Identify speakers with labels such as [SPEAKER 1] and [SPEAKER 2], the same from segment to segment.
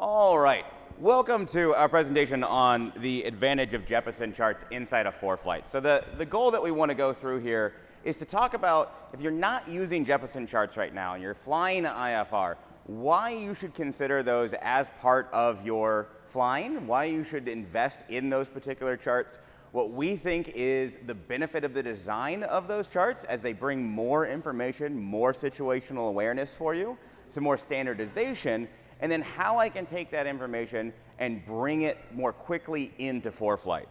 [SPEAKER 1] All right, welcome to our presentation on the advantage of Jeppesen charts inside of ForeFlight. So the goal that we want to go through here is to talk about if you're not using Jeppesen charts right now and you're flying IFR, why you should consider those as part of your flying, why you should invest in those particular charts, what we think is the benefit of the design of those charts as they bring more information, more situational awareness for you, some more standardization, and then how I can take that information and bring it more quickly into ForeFlight.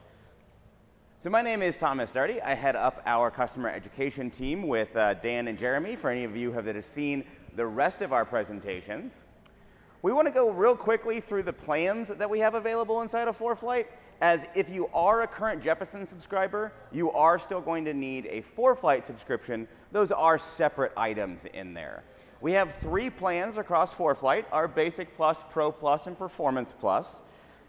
[SPEAKER 1] So my name is Thomas Darty. I head up our customer education team with Dan and Jeremy, for any of you that have seen the rest of our presentations. We want to go real quickly through the plans that we have available inside of ForeFlight, as if you are a current Jeppesen subscriber, you are still going to need a ForeFlight subscription. Those are separate items in there. We have 3 plans across ForeFlight, our Basic Plus, Pro Plus, and Performance Plus.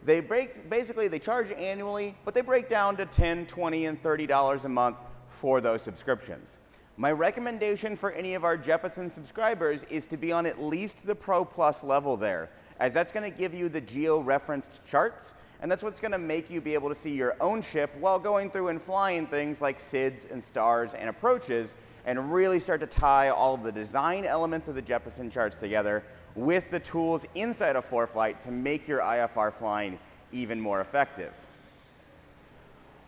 [SPEAKER 1] They charge annually, but they break down to $10, $20, and $30 a month for those subscriptions. My recommendation for any of our Jeppesen subscribers is to be on at least the Pro Plus level there, as that's going to give you the geo-referenced charts, and that's what's going to make you be able to see your own ship while going through and flying things like SIDS and stars and approaches, and really start to tie all of the design elements of the Jeppesen charts together with the tools inside of ForeFlight to make your IFR flying even more effective.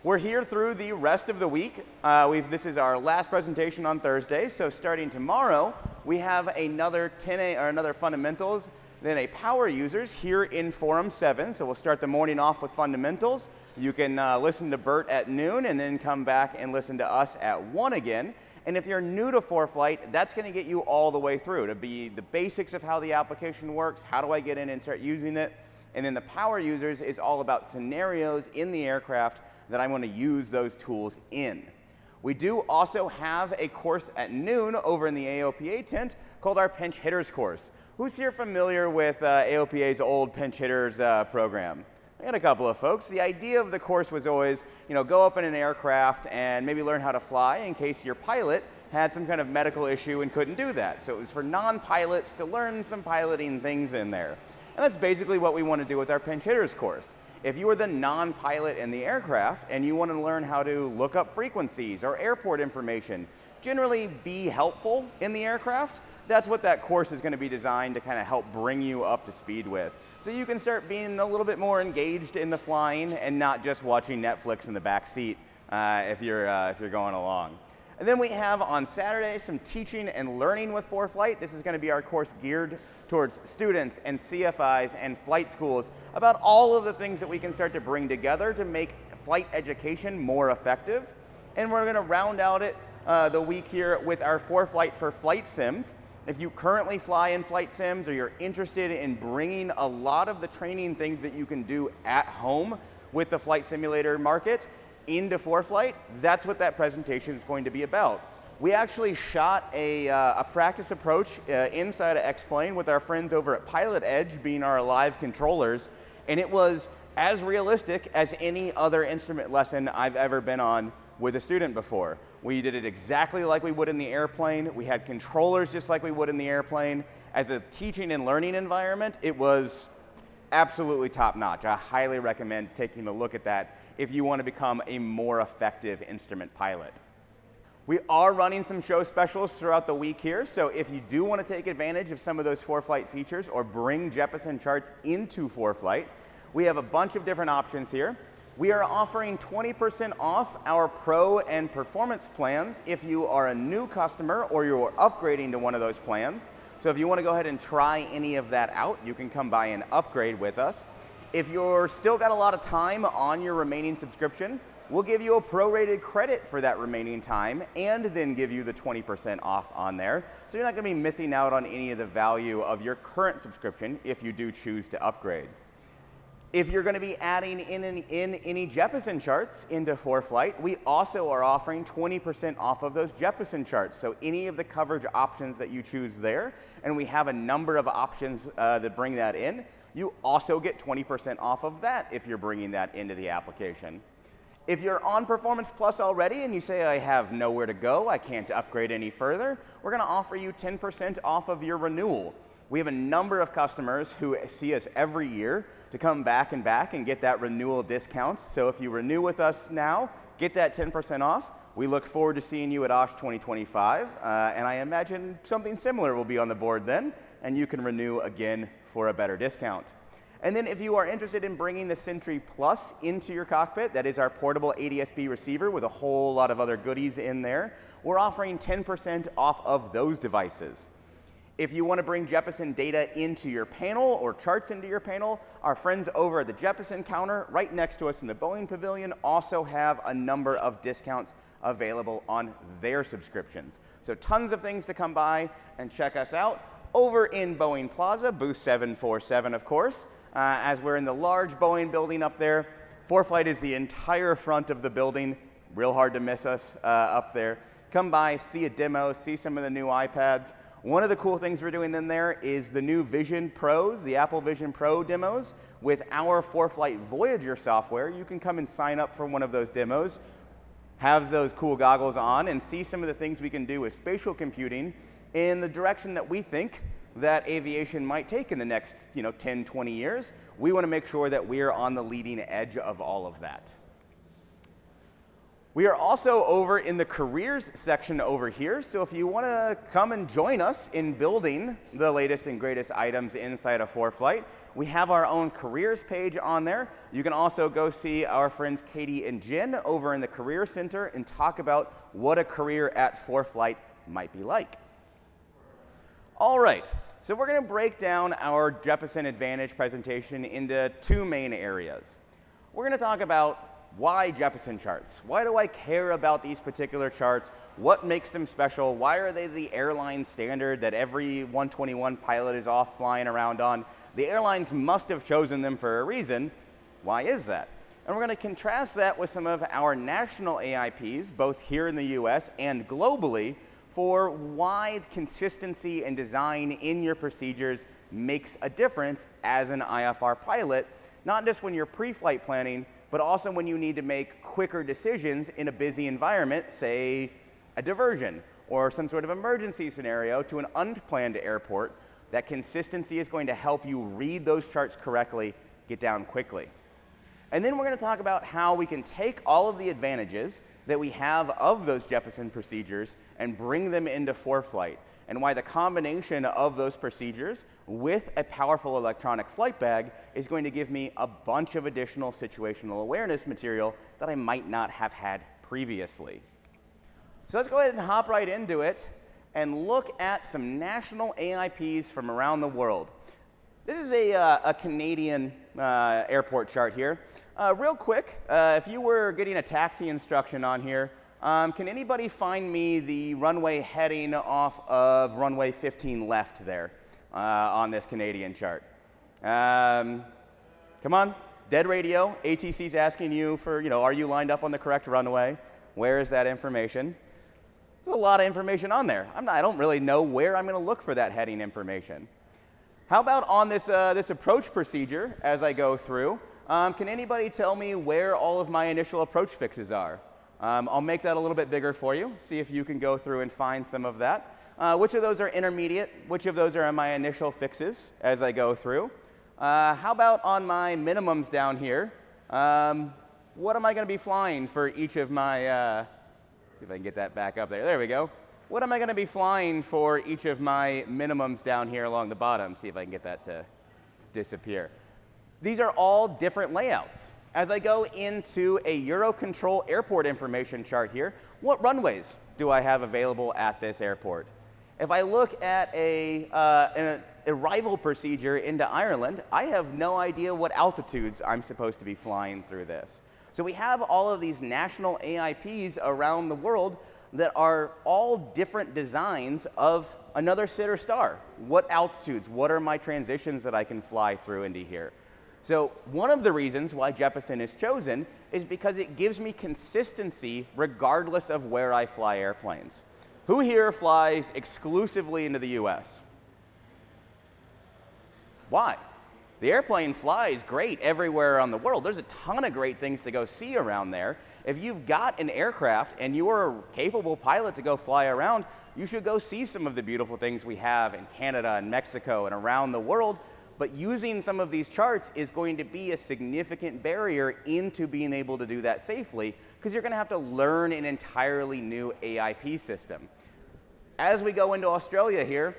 [SPEAKER 1] We're here through the rest of the week. This is our last presentation on Thursday, so starting tomorrow, we have another fundamentals, then a power users here in Forum 7. So we'll start the morning off with fundamentals. You can listen to Bert at noon and then come back and listen to us at 1 again. And if you're new to ForeFlight, that's going to get you all the way through to be the basics of how the application works, how do I get in and start using it. And then the power users is all about scenarios in the aircraft that I'm going to use those tools in. We do also have a course at noon over in the AOPA tent called our Pinch Hitters course. Who's here familiar with AOPA's old Pinch Hitters program? I got a couple of folks. The idea of the course was always, go up in an aircraft and maybe learn how to fly in case your pilot had some kind of medical issue and couldn't do that. So it was for non-pilots to learn some piloting things in there. And that's basically what we want to do with our Pinch Hitters course. If you are the non-pilot in the aircraft and you want to learn how to look up frequencies or airport information, generally be helpful in the aircraft, that's what that course is going to be designed to kind of help bring you up to speed with. So you can start being a little bit more engaged in the flying and not just watching Netflix in the back seat if you're going along. And then we have on Saturday some teaching and learning with ForeFlight. This is going to be our course geared towards students and CFIs and flight schools about all of the things that we can start to bring together to make flight education more effective. And we're going to round out the week here with our ForeFlight for flight sims. If you currently fly in flight sims or you're interested in bringing a lot of the training things that you can do at home with the flight simulator market into ForeFlight, that's what that presentation is going to be about. We actually shot a practice approach inside of X-Plane with our friends over at Pilot Edge being our live controllers, and it was as realistic as any other instrument lesson I've ever been on with a student before. We did it exactly like we would in the airplane. We had controllers just like we would in the airplane. As a teaching and learning environment, it was absolutely top-notch. I highly recommend taking a look at that if you want to become a more effective instrument pilot. We are running some show specials throughout the week here, so if you do want to take advantage of some of those ForeFlight features or bring Jeppesen charts into ForeFlight, we have a bunch of different options here. We are offering 20% off our Pro and Performance plans if you are a new customer or you're upgrading to one of those plans. So if you want to go ahead and try any of that out, you can come by and upgrade with us. If you're still got a lot of time on your remaining subscription, we'll give you a prorated credit for that remaining time and then give you the 20% off on there. So you're not going to be missing out on any of the value of your current subscription if you do choose to upgrade. If you're going to be adding in any Jeppesen charts into ForeFlight, we also are offering 20% off of those Jeppesen charts. So any of the coverage options that you choose there, and we have a number of options that bring that in, you also get 20% off of that if you're bringing that into the application. If you're on Performance Plus already and you say, I have nowhere to go, I can't upgrade any further, we're going to offer you 10% off of your renewal. We have a number of customers who see us every year to come back and get that renewal discount. So if you renew with us now, get that 10% off. We look forward to seeing you at Osh 2025, and I imagine something similar will be on the board then, and you can renew again for a better discount. And then if you are interested in bringing the Sentry Plus into your cockpit, that is our portable ADS-B receiver with a whole lot of other goodies in there, we're offering 10% off of those devices. If you want to bring Jeppesen data into your panel or charts into your panel, our friends over at the Jeppesen counter right next to us in the Boeing Pavilion also have a number of discounts available on their subscriptions. So tons of things to come by and check us out. Over in Boeing Plaza, booth 747, of course, as we're in the large Boeing building up there. ForeFlight is the entire front of the building. Real hard to miss us up there. Come by, see a demo, see some of the new iPads. One of the cool things we're doing in there is the new Vision Pros, the Apple Vision Pro demos. With our ForeFlight Voyager software, you can come and sign up for one of those demos, have those cool goggles on, and see some of the things we can do with spatial computing in the direction that we think that aviation might take in the next 10, 20 years. We want to make sure that we are on the leading edge of all of that. We are also over in the careers section over here, so if you want to come and join us in building the latest and greatest items inside of ForeFlight, we have our own careers page on there. You can also go see our friends Katie and Jen over in the Career Center and talk about what a career at ForeFlight might be like. All right, so we're going to break down our Jeppesen Advantage presentation into two main areas. We're going to talk about why Jeppesen charts? Why do I care about these particular charts? What makes them special? Why are they the airline standard that every 121 pilot is off flying around on? The airlines must have chosen them for a reason. Why is that? And we're going to contrast that with some of our national AIPs, both here in the US and globally, for why consistency and design in your procedures makes a difference as an IFR pilot, not just when you're pre-flight planning, but also when you need to make quicker decisions in a busy environment, say a diversion or some sort of emergency scenario to an unplanned airport. That consistency is going to help you read those charts correctly, get down quickly. And then we're going to talk about how we can take all of the advantages that we have of those Jeppesen procedures and bring them into ForeFlight, and why the combination of those procedures with a powerful electronic flight bag is going to give me a bunch of additional situational awareness material that I might not have had previously. So let's go ahead and hop right into it and look at some national AIPs from around the world. This is a Canadian airport chart here. Real quick, if you were getting a taxi instruction on here, can anybody find me the runway heading off of runway 15 left there on this Canadian chart? Come on, dead radio. ATC's asking you for, are you lined up on the correct runway? Where is that information? There's a lot of information on there. I don't really know where I'm going to look for that heading information. How about on this, this approach procedure as I go through? Can anybody tell me where all of my initial approach fixes are? I'll make that a little bit bigger for you, see if you can go through and find some of that. Which of those are intermediate? Which of those are my initial fixes as I go through? How about on my minimums down here? What am I going to be flying for each of my, see if I can get that back up there. There we go. What am I going to be flying for each of my minimums down here along the bottom? See if I can get that to disappear. These are all different layouts. As I go into a Eurocontrol airport information chart here, what runways do I have available at this airport? If I look at an arrival procedure into Ireland, I have no idea what altitudes I'm supposed to be flying through this. So we have all of these national AIPs around the world that are all different designs of another SID or star. What altitudes, what are my transitions that I can fly through into here? So one of the reasons why Jeppesen is chosen is because it gives me consistency regardless of where I fly airplanes. Who here flies exclusively into the US? Why? The airplane flies great everywhere around the world. There's a ton of great things to go see around there. If you've got an aircraft and you're a capable pilot to go fly around, you should go see some of the beautiful things we have in Canada and Mexico and around the world. But using some of these charts is going to be a significant barrier into being able to do that safely, because you're going to have to learn an entirely new AIP system. As we go into Australia here,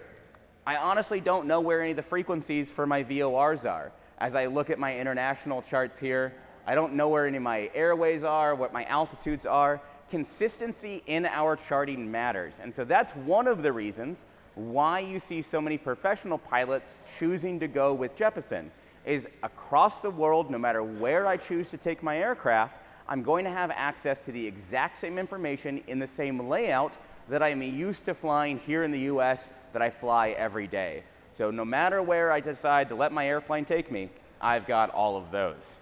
[SPEAKER 1] I honestly don't know where any of the frequencies for my VORs are. As I look at my international charts here, I don't know where any of my airways are, what my altitudes are. Consistency in our charting matters. And so that's one of the reasons why you see so many professional pilots choosing to go with Jeppesen, is across the world, no matter where I choose to take my aircraft, I'm going to have access to the exact same information in the same layout that I'm used to flying here in the US that I fly every day. So no matter where I decide to let my airplane take me, I've got all of those.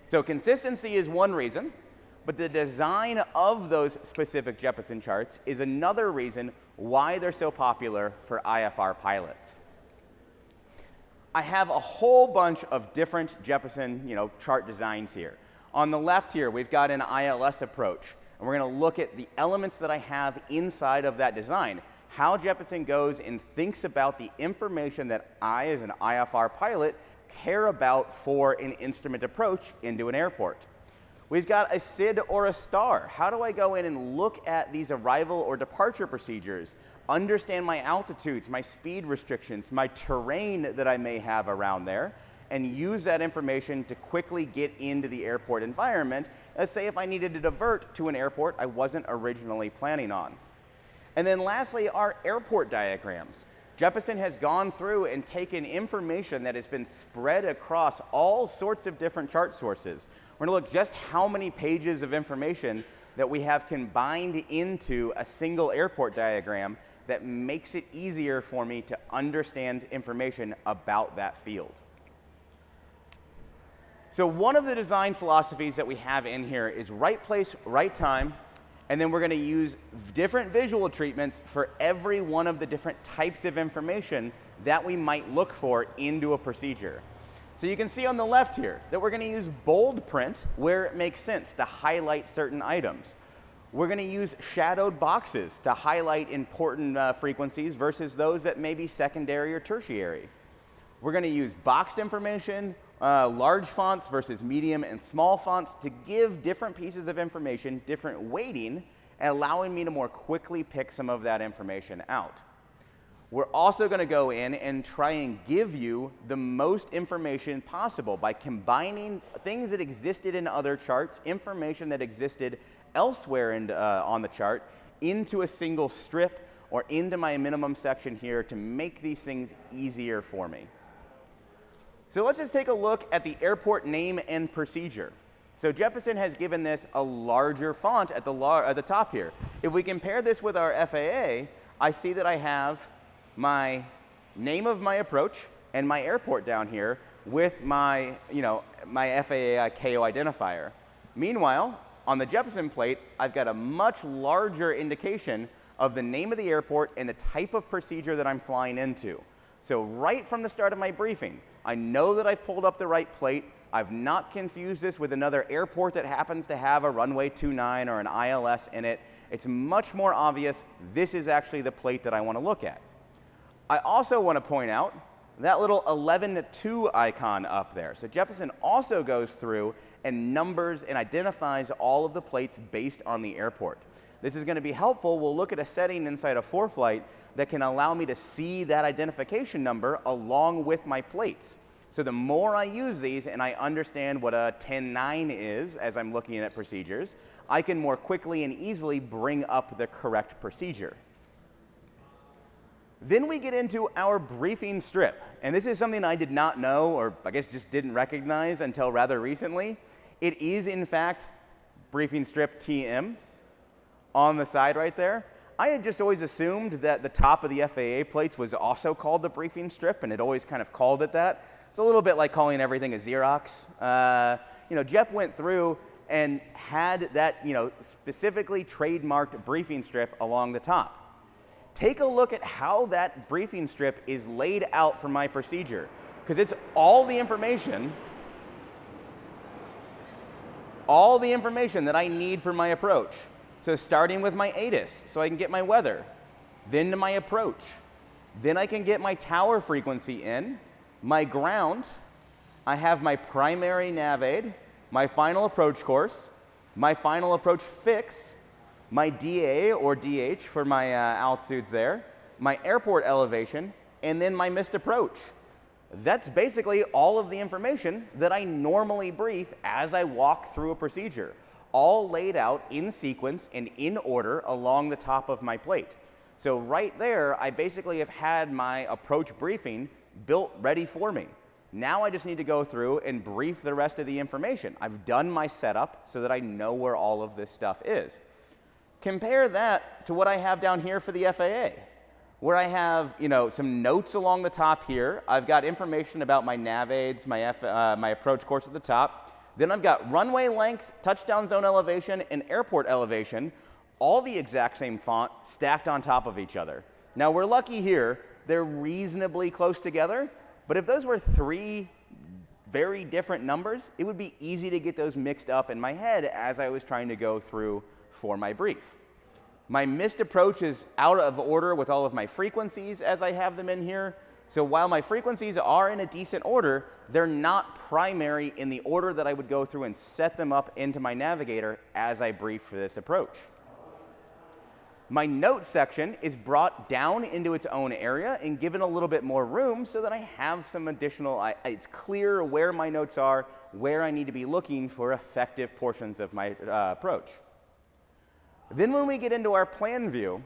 [SPEAKER 1] So consistency is one reason, but the design of those specific Jeppesen charts is another reason why they're so popular for IFR pilots. I have a whole bunch of different Jeppesen, chart designs here. On the left here, we've got an ILS approach, and we're going to look at the elements that I have inside of that design, how Jeppesen goes and thinks about the information that I, as an IFR pilot, care about for an instrument approach into an airport. We've got a SID or a STAR. How do I go in and look at these arrival or departure procedures, understand my altitudes, my speed restrictions, my terrain that I may have around there, and use that information to quickly get into the airport environment. Let's say if I needed to divert to an airport I wasn't originally planning on. And then lastly, our airport diagrams. Jeppesen has gone through and taken information that has been spread across all sorts of different chart sources. We're going to look just how many pages of information that we have combined into a single airport diagram that makes it easier for me to understand information about that field. So one of the design philosophies that we have in here is right place, right time, and then we're going to use different visual treatments for every one of the different types of information that we might look for into a procedure. So you can see on the left here that we're going to use bold print where it makes sense to highlight certain items. We're going to use shadowed boxes to highlight important frequencies versus those that may be secondary or tertiary. We're going to use boxed information, large fonts versus medium and small fonts to give different pieces of information different weighting, and allowing me to more quickly pick some of that information out. We're also going to go in and try and give you the most information possible by combining things that existed in other charts, information that existed elsewhere on the chart, into a single strip or into my minimum section here to make these things easier for me. So let's just take a look at the airport name and procedure. So Jeppesen has given this a larger font at the top here. If we compare this with our FAA, I see that I have my name of my approach and my airport down here with my, my FAA KO identifier. Meanwhile, on the Jeppesen plate, I've got a much larger indication of the name of the airport and the type of procedure that I'm flying into. So right from the start of my briefing, I know that I've pulled up the right plate. I've not confused this with another airport that happens to have a runway 29 or an ILS in it. It's much more obvious this is actually the plate that I want to look at. I also want to point out that little 11-2 icon up there. So Jeppesen also goes through and numbers and identifies all of the plates based on the airport. This is going to be helpful. We'll look at a setting inside of ForeFlight that can allow me to see that identification number along with my plates. So the more I use these and I understand what a 10-9 is as I'm looking at procedures, I can more quickly and easily bring up the correct procedure. Then we get into our briefing strip. And this is something I did not know, or I guess just didn't recognize until rather recently. It is, in fact, briefing strip TM on the side right there. I had just always assumed that the top of the FAA plates was also called the briefing strip, and it always kind of called it that. It's a little bit like calling everything a Xerox. Jep went through and had that, specifically trademarked briefing strip along the top. Take a look at how that briefing strip is laid out for my procedure. because it's all the information that I need for my approach. So starting with my ATIS, so I can get my weather, then to my approach. Then I can get my tower frequency in, my ground, I have my primary nav aid, my final approach course, my final approach fix, my DA or DH for my altitudes there, my airport elevation, and then my missed approach. That's basically all of the information that I normally brief as I walk through a procedure, all laid out in sequence and in order along the top of my plate. So right there, I basically have had my approach briefing built ready for me. Now I just need to go through and brief the rest of the information. I've done my setup so that I know where all of this stuff is. Compare that to what I have down here for the FAA, where I have, some notes along the top here. I've got information about my nav aids, my approach course at the top. Then I've got runway length, touchdown zone elevation, and airport elevation, all the exact same font stacked on top of each other. Now we're lucky here, they're reasonably close together, but if those were three very different numbers, it would be easy to get those mixed up in my head as I was trying to go through for my brief. My missed approach is out of order with all of my frequencies as I have them in here. So while my frequencies are in a decent order, they're not primary in the order that I would go through and set them up into my navigator as I brief for this approach. My notes section is brought down into its own area and given a little bit more room so that I have some additional, it's clear where my notes are, where I need to be looking for effective portions of my approach. Then when we get into our plan view,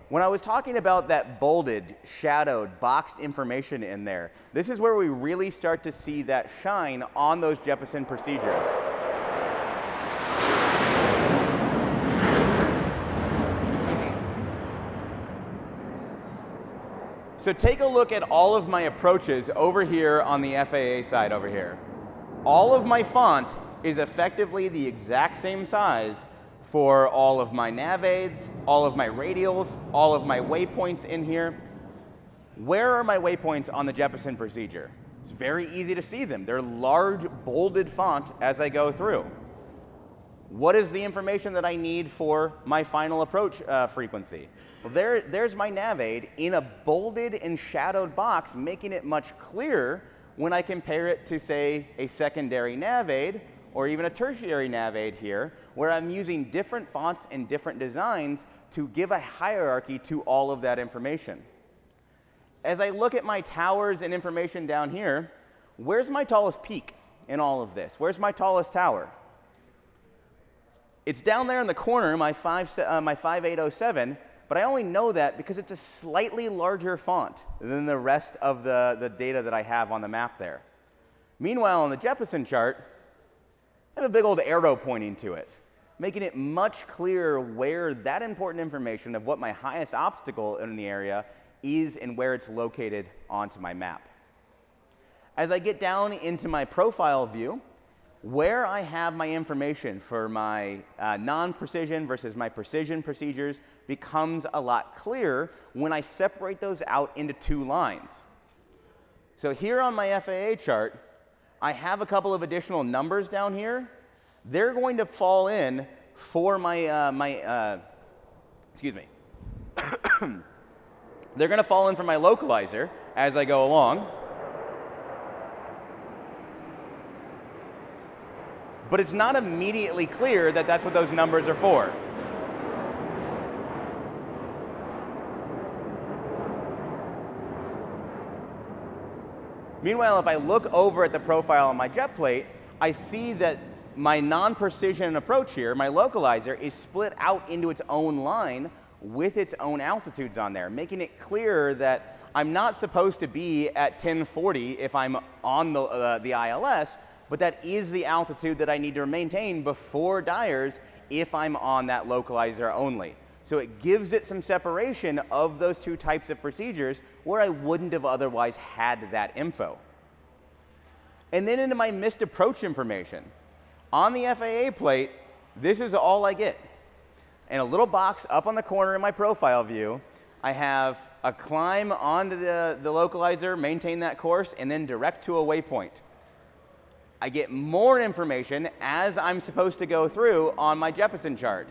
[SPEAKER 1] when I was talking about that bolded, shadowed, boxed information in there, this is where we really start to see that shine on those Jeppesen procedures. So take a look at all of my approaches over here on the FAA side over here. All of my font is effectively the exact same size for all of my nav aids, all of my radials, all of my waypoints in here. Where are my waypoints on the Jeppesen procedure? It's very easy to see them. They're large, bolded font as I go through. What is the information that I need for my final approach frequency? Well, there's my nav aid in a bolded and shadowed box, making it much clearer when I compare it to, say, a secondary nav aid or even a tertiary nav aid here, where I'm using different fonts and different designs to give a hierarchy to all of that information. As I look at my towers and information down here, where's my tallest peak in all of this? Where's my tallest tower? It's down there in the corner, my 5807, but I only know that because it's a slightly larger font than the rest of the data that I have on the map there. Meanwhile, on the Jeppesen chart, I have a big old arrow pointing to it, making it much clearer where that important information of what my highest obstacle in the area is and where it's located onto my map. As I get down into my profile view, where I have my information for my non-precision versus my precision procedures becomes a lot clearer when I separate those out into two lines. So here on my FAA chart, I have a couple of additional numbers down here. They're going to fall in for my, excuse me. They're going to fall in for my localizer as I go along. But it's not immediately clear that that's what those numbers are for. Meanwhile, if I look over at the profile on my jet plate, I see that my non-precision approach here, my localizer, is split out into its own line with its own altitudes on there, making it clearer that I'm not supposed to be at 1040 if I'm on the ILS, but that is the altitude that I need to maintain before Dyers if I'm on that localizer only. So it gives it some separation of those two types of procedures where I wouldn't have otherwise had that info. And then into my missed approach information. On the FAA plate, this is all I get. In a little box up on the corner in my profile view, I have a climb onto the localizer, maintain that course, and then direct to a waypoint. I get more information as I'm supposed to go through on my Jeppesen chart.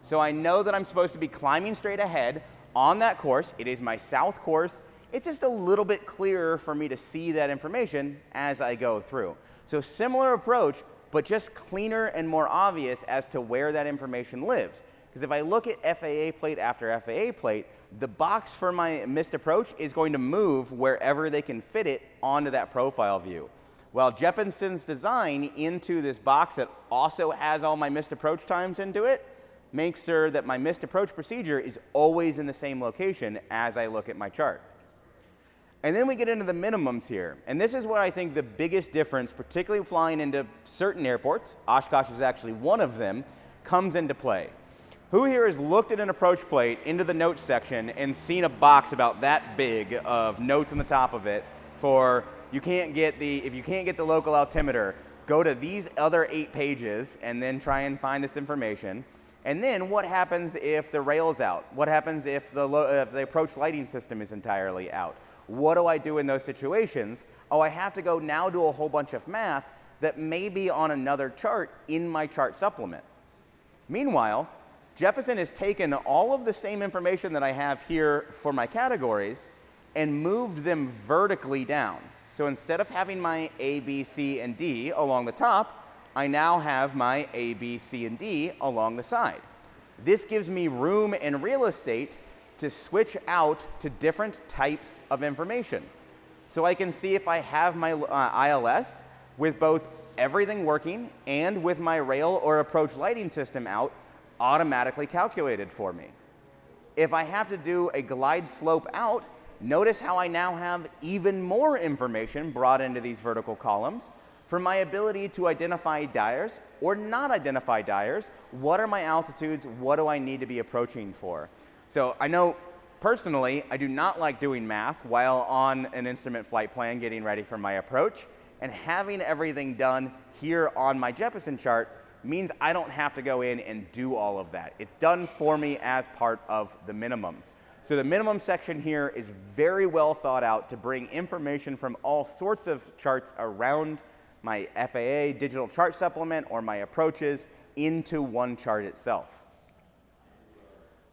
[SPEAKER 1] So I know that I'm supposed to be climbing straight ahead on that course. It is my south course. It's just a little bit clearer for me to see that information as I go through. So similar approach, but just cleaner and more obvious as to where that information lives. Because if I look at FAA plate after FAA plate, the box for my missed approach is going to move wherever they can fit it onto that profile view. Well, Jeppesen's design into this box that also has all my missed approach times into it makes sure that my missed approach procedure is always in the same location as I look at my chart. And then we get into the minimums here. And this is what I think the biggest difference, particularly flying into certain airports, Oshkosh is actually one of them, comes into play. Who here has looked at an approach plate into the notes section and seen a box about that big of notes on the top of it for if you can't get the local altimeter, go to these other 8 pages and then try and find this information. And then what happens if the rail's out? What happens if the approach lighting system is entirely out? What do I do in those situations? Oh, I have to go now do a whole bunch of math that may be on another chart in my chart supplement. Meanwhile, Jeppesen has taken all of the same information that I have here for my categories and moved them vertically down. So instead of having my A, B, C, and D along the top, I now have my A, B, C, and D along the side. This gives me room and real estate to switch out to different types of information. So I can see if I have my ILS with both everything working and with my rail or approach lighting system out automatically calculated for me. If I have to do a glide slope out, notice how I now have even more information brought into these vertical columns for my ability to identify dyers or not identify dyers. What are my altitudes? What do I need to be approaching for? So I know personally, I do not like doing math while on an instrument flight plan getting ready for my approach, and having everything done here on my Jeppesen chart means I don't have to go in and do all of that. It's done for me as part of the minimums. So the minimum section here is very well thought out to bring information from all sorts of charts around my FAA digital chart supplement or my approaches into one chart itself.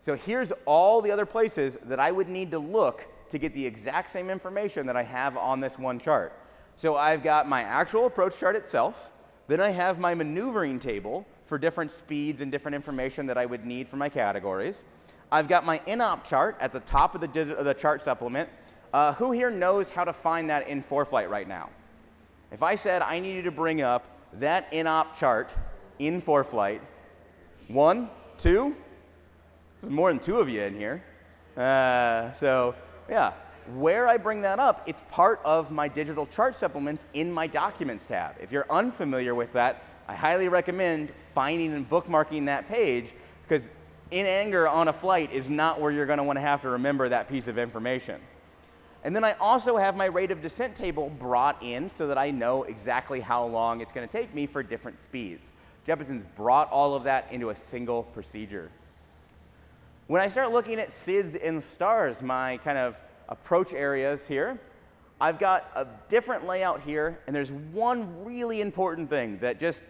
[SPEAKER 1] So here's all the other places that I would need to look to get the exact same information that I have on this one chart. So I've got my actual approach chart itself. Then I have my maneuvering table for different speeds and different information that I would need for my categories. I've got my in-op chart at the top of the chart supplement. Who here knows how to find that in ForeFlight right now? If I said I needed to bring up that in-op chart in ForeFlight, 1, 2, there's more than 2 of you in here. So yeah, where I bring that up, it's part of my digital chart supplements in my documents tab. If you're unfamiliar with that, I highly recommend finding and bookmarking that page, because in anger on a flight is not where you're going to want to have to remember that piece of information. And then I also have my rate of descent table brought in so that I know exactly how long it's going to take me for different speeds. Jeppesen's brought all of that into a single procedure. When I start looking at SIDS and STARS, my kind of approach areas here, I've got a different layout here, and there's one really important thing that just,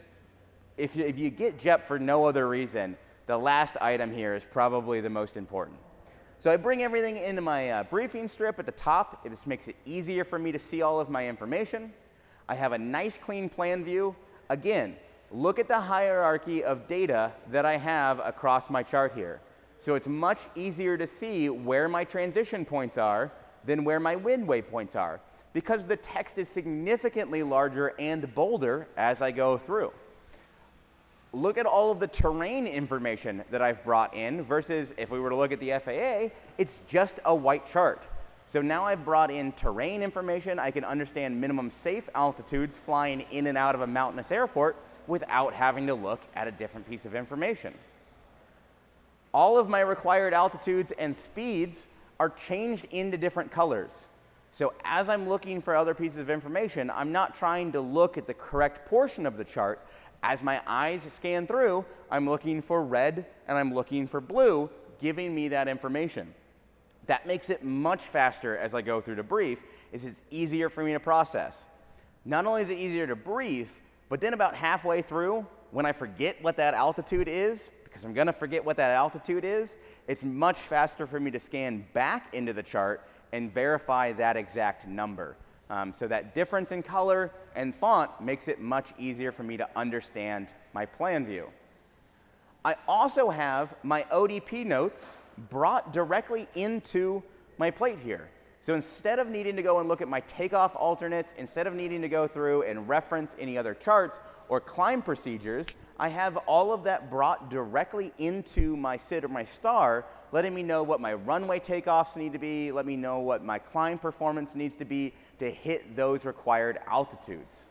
[SPEAKER 1] if you get JEP for no other reason, the last item here is probably the most important. So I bring everything into my briefing strip at the top. It just makes it easier for me to see all of my information. I have a nice clean plan view. Again, look at the hierarchy of data that I have across my chart here. So it's much easier to see where my transition points are than where my wind waypoints are, because the text is significantly larger and bolder as I go through. Look at all of the terrain information that I've brought in versus if we were to look at the FAA, it's just a white chart. So now I've brought in terrain information. I can understand minimum safe altitudes flying in and out of a mountainous airport without having to look at a different piece of information. All of my required altitudes and speeds are changed into different colors. So as I'm looking for other pieces of information, I'm not trying to look at the correct portion of the chart. As my eyes scan through, I'm looking for red and I'm looking for blue, giving me that information. That makes it much faster as I go through the brief, is it's easier for me to process. Not only is it easier to brief, but then about halfway through, when I forget what that altitude is, because I'm gonna forget what that altitude is, it's much faster for me to scan back into the chart and verify that exact number. So that difference in color and font makes it much easier for me to understand my plan view. I also have my ODP notes brought directly into my plate here. So instead of needing to go and look at my takeoff alternates, instead of needing to go through and reference any other charts or climb procedures, I have all of that brought directly into my SID or my star, letting me know what my runway takeoffs need to be, let me know what my climb performance needs to be to hit those required altitudes.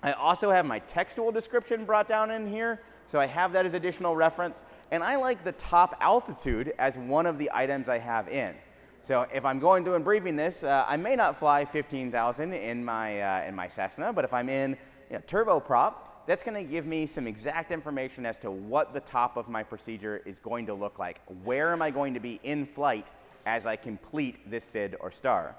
[SPEAKER 1] I also have my textual description brought down in here, so I have that as additional reference, and I like the top altitude as one of the items I have in. So if I'm going through and briefing this, I may not fly 15,000 in my Cessna, but if I'm in turboprop, that's going to give me some exact information as to what the top of my procedure is going to look like. Where am I going to be in flight as I complete this SID or star?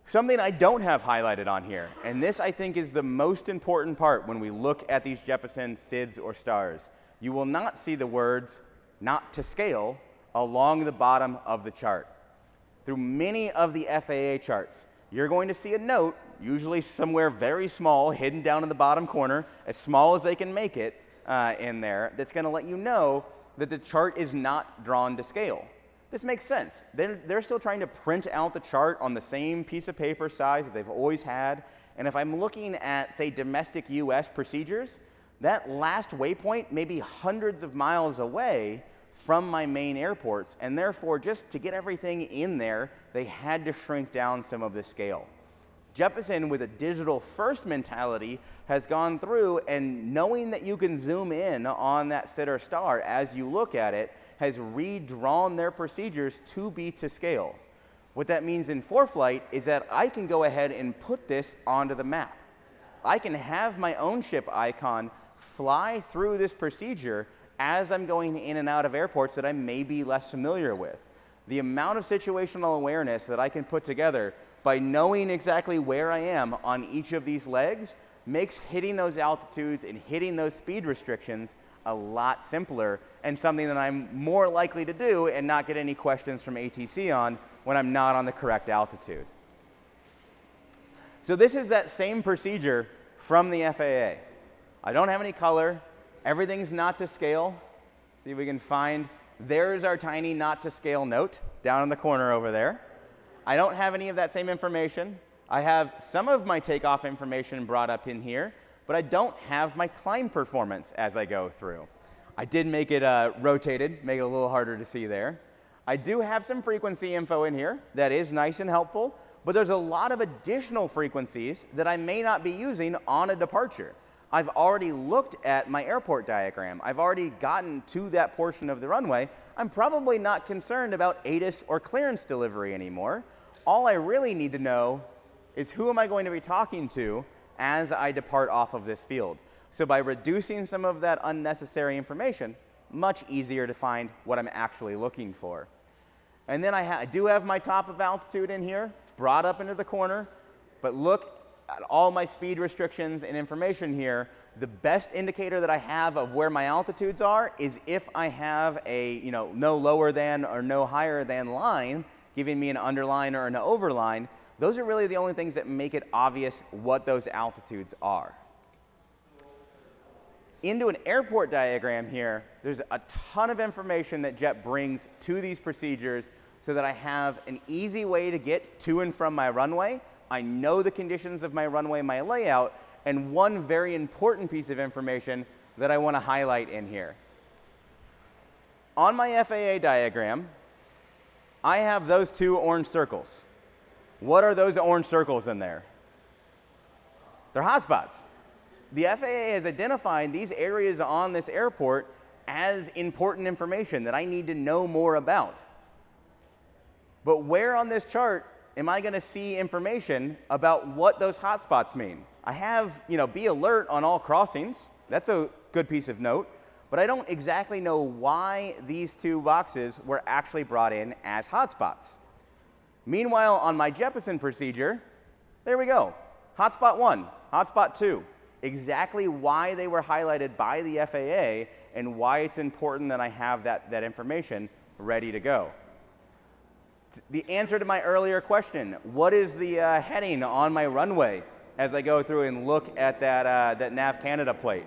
[SPEAKER 1] Something I don't have highlighted on here, and this I think is the most important part when we look at these Jeppesen SIDs or stars. You will not see the words "not to scale" along the bottom of the chart. Through many of the FAA charts, you're going to see a note, usually somewhere very small, hidden down in the bottom corner, as small as they can make it in there, that's going to let you know that the chart is not drawn to scale. This makes sense. They're still trying to print out the chart on the same piece of paper size that they've always had. And if I'm looking at, say, domestic US procedures, that last waypoint may be hundreds of miles away from my main airports. And therefore, just to get everything in there, they had to shrink down some of the scale. Jeppesen, with a digital-first mentality, has gone through and knowing that you can zoom in on that SID or star as you look at it, has redrawn their procedures to be to scale. What that means in ForeFlight is that I can go ahead and put this onto the map. I can have my own ship icon fly through this procedure as I'm going in and out of airports that I may be less familiar with. The amount of situational awareness that I can put together by knowing exactly where I am on each of these legs makes hitting those altitudes and hitting those speed restrictions a lot simpler, and something that I'm more likely to do and not get any questions from ATC on when I'm not on the correct altitude. So this is that same procedure from the FAA. I don't have any color. Everything's not to scale. See if we can find, there's our tiny not to scale note down in the corner over there. I don't have any of that same information. I have some of my takeoff information brought up in here, but I don't have my climb performance as I go through. I did make it rotated, make it a little harder to see there. I do have some frequency info in here that is nice and helpful, but there's a lot of additional frequencies that I may not be using on a departure. I've already looked at my airport diagram. I've already gotten to that portion of the runway. I'm probably not concerned about ATIS or clearance delivery anymore. All I really need to know is who am I going to be talking to as I depart off of this field. So by reducing some of that unnecessary information, much easier to find what I'm actually looking for. And then I do have my top of altitude in here. It's brought up into the corner, but look at all my speed restrictions and information here. The best indicator that I have of where my altitudes are is if I have a no lower than or no higher than line, giving me an underline or an overline. Those are really the only things that make it obvious what those altitudes are. Into an airport diagram here, there's a ton of information that Jet brings to these procedures so that I have an easy way to get to and from my runway. I know the conditions of my runway, my layout, and one very important piece of information that I want to highlight in here. On my FAA diagram, I have those two orange circles. What are those orange circles in there? They're hotspots. The FAA has identified these areas on this airport as important information that I need to know more about. But where on this chart am I going to see information about what those hotspots mean? I have, be alert on all crossings. That's a good piece of note. But but I don't exactly know why these two boxes were actually brought in as hotspots. Meanwhile, on my Jeppesen procedure, there we go. Hotspot 1, hotspot 2. Exactly why they were highlighted by the FAA and why it's important that I have that information ready to go. The answer to my earlier question, what is the heading on my runway as I go through and look at that Nav Canada plate?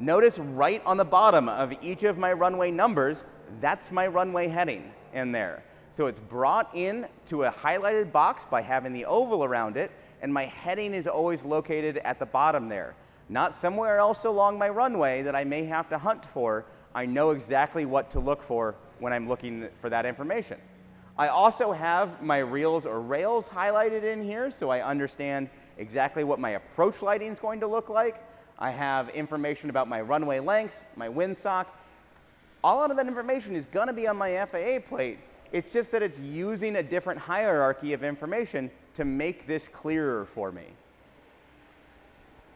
[SPEAKER 1] Notice right on the bottom of each of my runway numbers, that's my runway heading in there. So it's brought in to a highlighted box by having the oval around it, and my heading is always located at the bottom there. Not somewhere else along my runway that I may have to hunt for. I know exactly what to look for when I'm looking for that information. I also have my reels or rails highlighted in here, so I understand exactly what my approach lighting is going to look like. I have information about my runway lengths, my windsock. All of that information is going to be on my FAA plate. It's just that it's using a different hierarchy of information to make this clearer for me.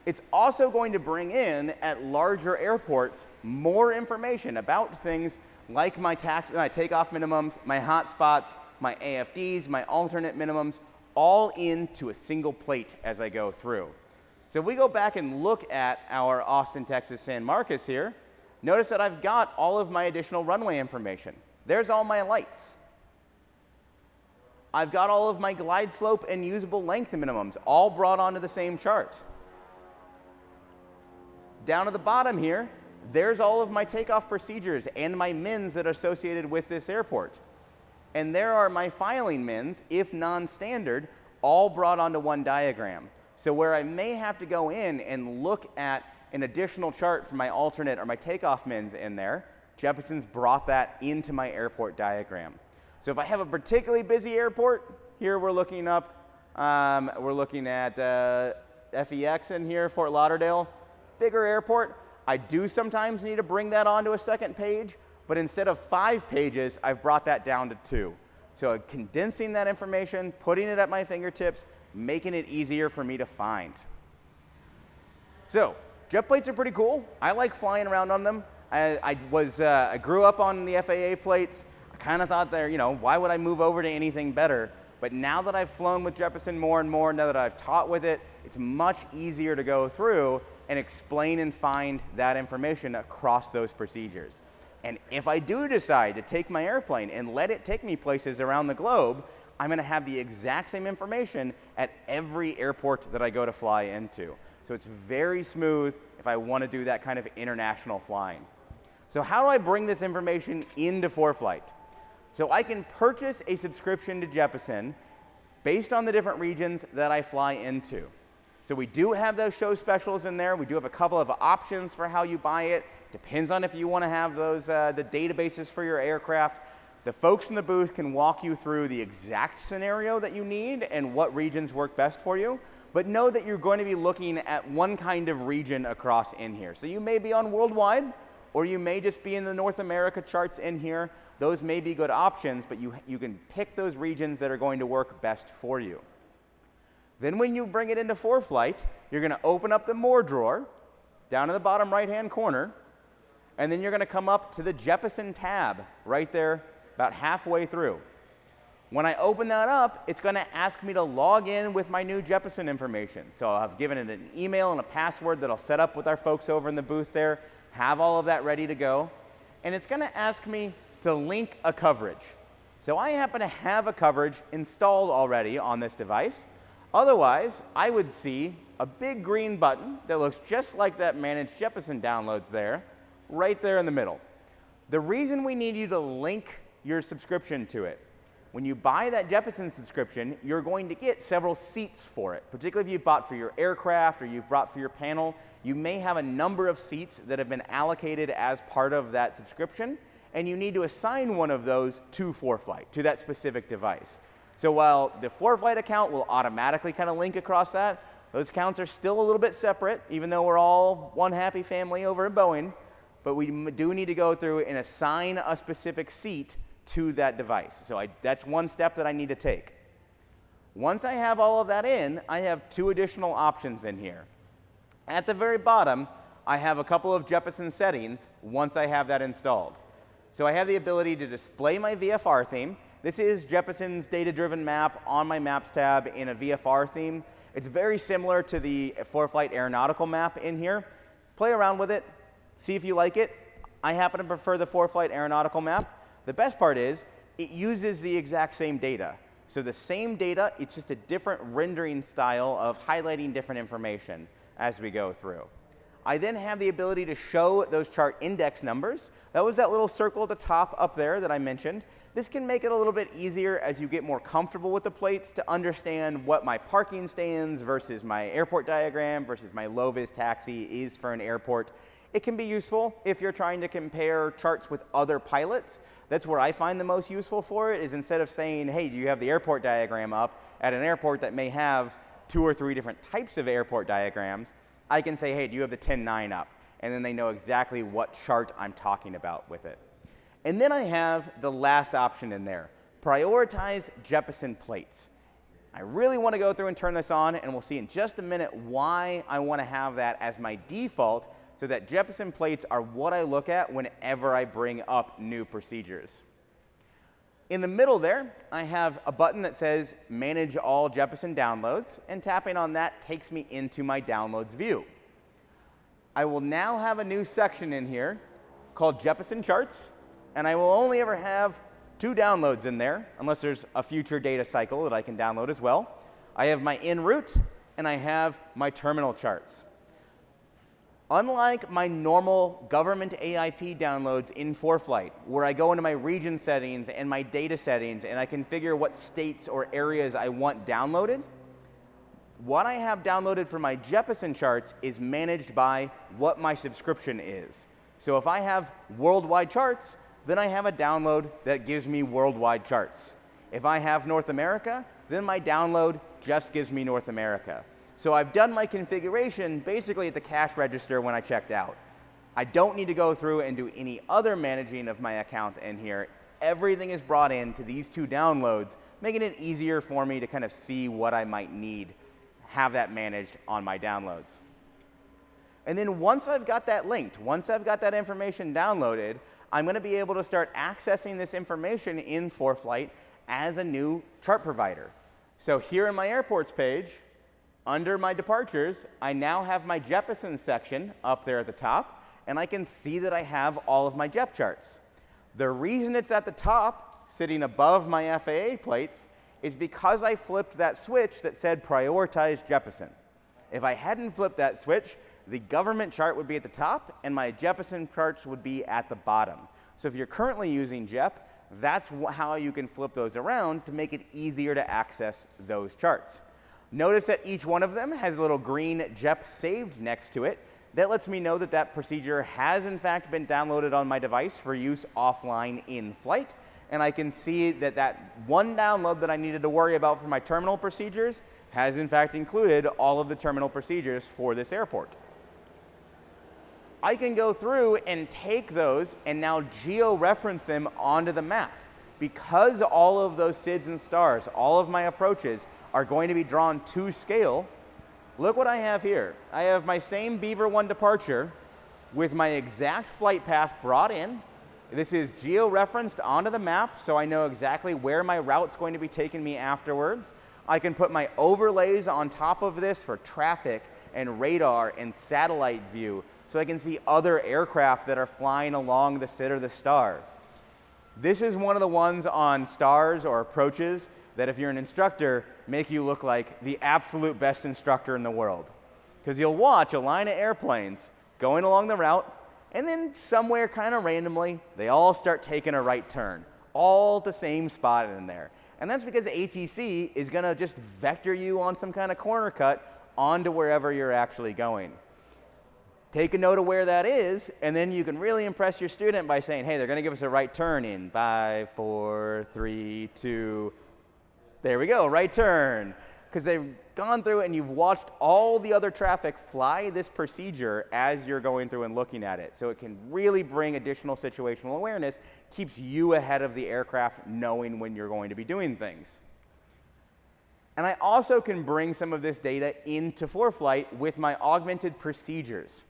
[SPEAKER 1] It's also going to bring in, at larger airports, more information about things like my takeoff minimums, my hotspots, my AFDs, my alternate minimums, all into a single plate as I go through. So if we go back and look at our Austin, Texas, San Marcos here, notice that I've got all of my additional runway information. There's all my lights. I've got all of my glide slope and usable length minimums all brought onto the same chart. Down at the bottom here, there's all of my takeoff procedures and my mins that are associated with this airport. And there are my filing mins, if non-standard, all brought onto one diagram. So where I may have to go in and look at an additional chart for my alternate or my takeoff mins in there, Jeppesen's brought that into my airport diagram. So if I have a particularly busy airport, here we're looking at FEX in here, Fort Lauderdale, bigger airport. I do sometimes need to bring that onto a second page, but instead of 5 pages, I've brought that down to 2. So condensing that information, putting it at my fingertips, making it easier for me to find. So jet plates are pretty cool. I like flying around on them. I grew up on the FAA plates. I kind of thought why would I move over to anything better? But now that I've flown with Jeppesen more and more, now that I've taught with it, it's much easier to go through and explain and find that information across those procedures. And if I do decide to take my airplane and let it take me places around the globe, I'm going to have the exact same information at every airport that I go to fly into. So it's very smooth if I want to do that kind of international flying. So how do I bring this information into ForeFlight? So I can purchase a subscription to Jeppesen based on the different regions that I fly into. So we do have those show specials in there. We do have a couple of options for how you buy it. Depends on if you want to have those the databases for your aircraft. The folks in the booth can walk you through the exact scenario that you need and what regions work best for you. But know that you're going to be looking at one kind of region across in here. So you may be on worldwide, or you may just be in the North America charts in here. Those may be good options, but you can pick those regions that are going to work best for you. Then when you bring it into ForeFlight, you're going to open up the More drawer down in the bottom right-hand corner, and then you're going to come up to the Jeppesen tab right there about halfway through. When I open that up, it's going to ask me to log in with my new Jeppesen information. So I've given it an email and a password that I'll set up with our folks over in the booth there, have all of that ready to go, and it's going to ask me to link a coverage. So I happen to have a coverage installed already on this device. Otherwise, I would see a big green button that looks just like that Manage Jeppesen downloads there, right there in the middle. The reason we need you to link your subscription to it, when you buy that Jeppesen subscription, you're going to get several seats for it, particularly if you've bought for your aircraft or you've bought for your panel. You may have a number of seats that have been allocated as part of that subscription, and you need to assign one of those to ForeFlight, to that specific device. So while the ForeFlight account will automatically kind of link across that, those accounts are still a little bit separate, even though we're all one happy family over at Boeing. But we do need to go through and assign a specific seat to that device. So that's one step that I need to take. Once I have all of that in, I have 2 additional options in here. At the very bottom, I have a couple of Jeppesen settings once I have that installed. So I have the ability to display my VFR theme. This is Jeppesen's data-driven map on my Maps tab in a VFR theme. It's very similar to the ForeFlight aeronautical map in here. Play around with it, see if you like it. I happen to prefer the ForeFlight aeronautical map. The best part is it uses the exact same data. So the same data, it's just a different rendering style of highlighting different information as we go through. I then have the ability to show those chart index numbers. That was that little circle at the top up there that I mentioned. This can make it a little bit easier as you get more comfortable with the plates to understand what my parking stands versus my airport diagram versus my low-vis taxi is for an airport. It can be useful if you're trying to compare charts with other pilots. That's where I find the most useful for it, is instead of saying, hey, do you have the airport diagram up at an airport that may have 2 or 3 different types of airport diagrams, I can say, hey, do you have the 10.9 up? And then they know exactly what chart I'm talking about with it. And then I have the last option in there, prioritize Jeppesen plates. I really want to go through and turn this on, and we'll see in just a minute why I want to have that as my default, so that Jeppesen plates are what I look at whenever I bring up new procedures. In the middle there, I have a button that says Manage All Jeppesen Downloads, and tapping on that takes me into my Downloads view. I will now have a new section in here called Jeppesen Charts, and I will only ever have 2 downloads in there, unless there's a future data cycle that I can download as well. I have my en route, and I have my terminal charts. Unlike my normal government AIP downloads in ForeFlight, where I go into my region settings and my data settings and I configure what states or areas I want downloaded, what I have downloaded for my Jeppesen charts is managed by what my subscription is. So if I have worldwide charts, then I have a download that gives me worldwide charts. If I have North America, then my download just gives me North America. So I've done my configuration basically at the cash register when I checked out. I don't need to go through and do any other managing of my account in here. Everything is brought into these 2 downloads, making it easier for me to kind of see what I might need, have that managed on my downloads. And then once I've got that linked, once I've got that information downloaded, I'm going to be able to start accessing this information in ForeFlight as a new chart provider. So here in my airports page, under my departures, I now have my Jeppesen section up there at the top, and I can see that I have all of my Jep charts. The reason it's at the top, sitting above my FAA plates, is because I flipped that switch that said prioritize Jeppesen. If I hadn't flipped that switch, the government chart would be at the top, and my Jeppesen charts would be at the bottom. So if you're currently using Jep, that's how you can flip those around to make it easier to access those charts. Notice that each one of them has a little green Jep saved next to it. That lets me know that that procedure has in fact been downloaded on my device for use offline in flight. And I can see that that one download that I needed to worry about for my terminal procedures has in fact included all of the terminal procedures for this airport. I can go through and take those and now geo-reference them onto the map. Because all of those SIDs and stars, all of my approaches are going to be drawn to scale, look what I have here. I have my same Beaver 1 departure with my exact flight path brought in. This is geo-referenced onto the map, so I know exactly where my route's going to be taking me afterwards. I can put my overlays on top of this for traffic and radar and satellite view, so I can see other aircraft that are flying along the SID or the star. This is one of the ones on stars or approaches that if you're an instructor, make you look like the absolute best instructor in the world. Because you'll watch a line of airplanes going along the route, and then somewhere kind of randomly, they all start taking a right turn, all at the same spot in there. And that's because ATC is going to just vector you on some kind of corner cut onto wherever you're actually going. Take a note of where that is, and then you can really impress your student by saying, hey, they're going to give us a right turn in 5, 4, 3, 2. There we go, right turn. Because they've gone through it and you've watched all the other traffic fly this procedure as you're going through and looking at it. So it can really bring additional situational awareness, keeps you ahead of the aircraft knowing when you're going to be doing things. And I also can bring some of this data into ForeFlight with my augmented procedures.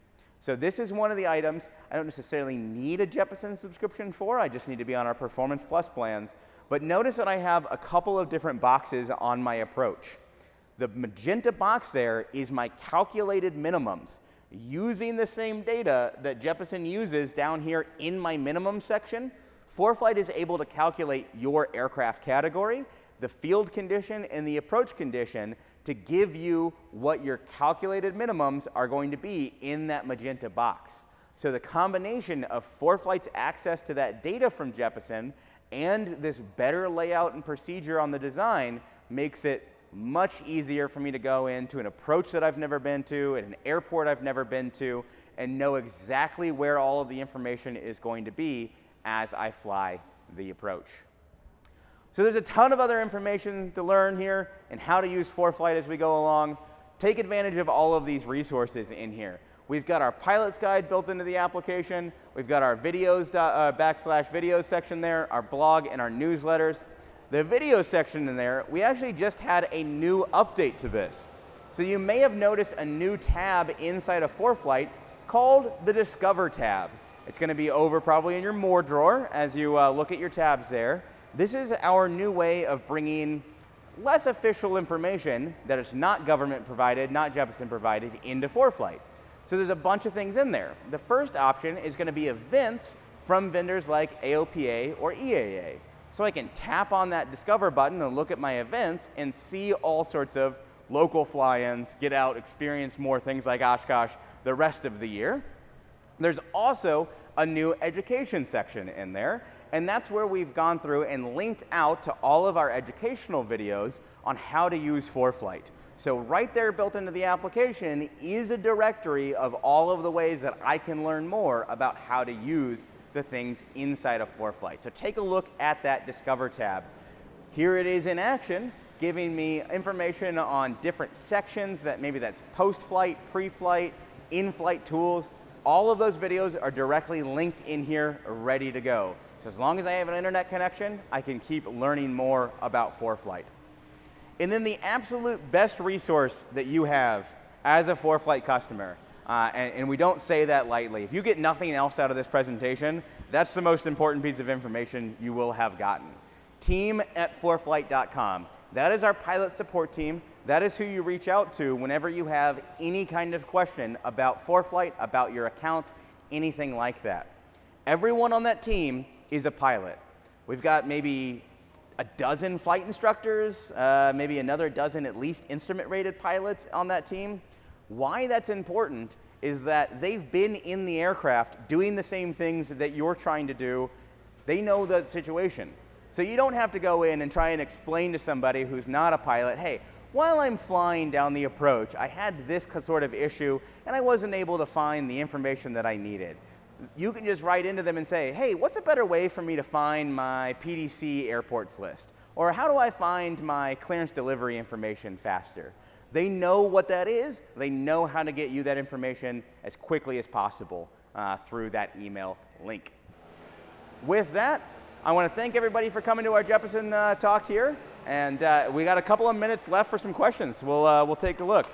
[SPEAKER 1] So this is one of the items I don't necessarily need a Jeppesen subscription for. I just need to be on our Performance Plus plans. But notice that I have a couple of different boxes on my approach. The magenta box there is my calculated minimums. Using the same data that Jeppesen uses down here in my minimum section, ForeFlight is able to calculate your aircraft category, the field condition, and the approach condition to give you what your calculated minimums are going to be in that magenta box. So the combination of ForeFlight's access to that data from Jeppesen and this better layout and procedure on the design makes it much easier for me to go into an approach that I've never been to, at an airport I've never been to, and know exactly where all of the information is going to be as I fly the approach. So there's a ton of other information to learn here and how to use ForeFlight as we go along. Take advantage of all of these resources in here. We've got our pilot's guide built into the application. We've got our videos, /videos section there, our blog and our newsletters. The video section in there, we actually just had a new update to this. So you may have noticed a new tab inside of ForeFlight called the Discover tab. It's going to be over probably in your More drawer as you look at your tabs there. This is our new way of bringing less official information that is not government provided, not Jeppesen provided, into ForeFlight. So there's a bunch of things in there. The first option is going to be events from vendors like AOPA or EAA. So I can tap on that Discover button and look at my events and see all sorts of local fly-ins, get out, experience more things like Oshkosh the rest of the year. There's also a new education section in there, and that's where we've gone through and linked out to all of our educational videos on how to use ForeFlight. So right there built into the application is a directory of all of the ways that I can learn more about how to use the things inside of ForeFlight. So take a look at that Discover tab. Here it is in action, giving me information on different sections that maybe that's post-flight, pre-flight, in-flight tools. All of those videos are directly linked in here, ready to go. So as long as I have an internet connection, I can keep learning more about ForeFlight. And then the absolute best resource that you have as a ForeFlight customer, and we don't say that lightly. If you get nothing else out of this presentation, that's the most important piece of information you will have gotten. Team@foreflight.com. That is our pilot support team. That is who you reach out to whenever you have any kind of question about ForeFlight, about your account, anything like that. Everyone on that team is a pilot. We've got maybe a dozen flight instructors, maybe another dozen at least instrument-rated pilots on that team. Why that's important is that they've been in the aircraft doing the same things that you're trying to do. They know the situation. So you don't have to go in and try and explain to somebody who's not a pilot, hey, while I'm flying down the approach, I had this sort of issue and I wasn't able to find the information that I needed. You can just write into them and say, hey, what's a better way for me to find my PDC airports list? Or how do I find my clearance delivery information faster? They know what that is. They know how to get you that information as quickly as possible through that email link. With that, I want to thank everybody for coming to our Jeppesen talk here. And we got a couple of minutes left for some questions. We'll take a look.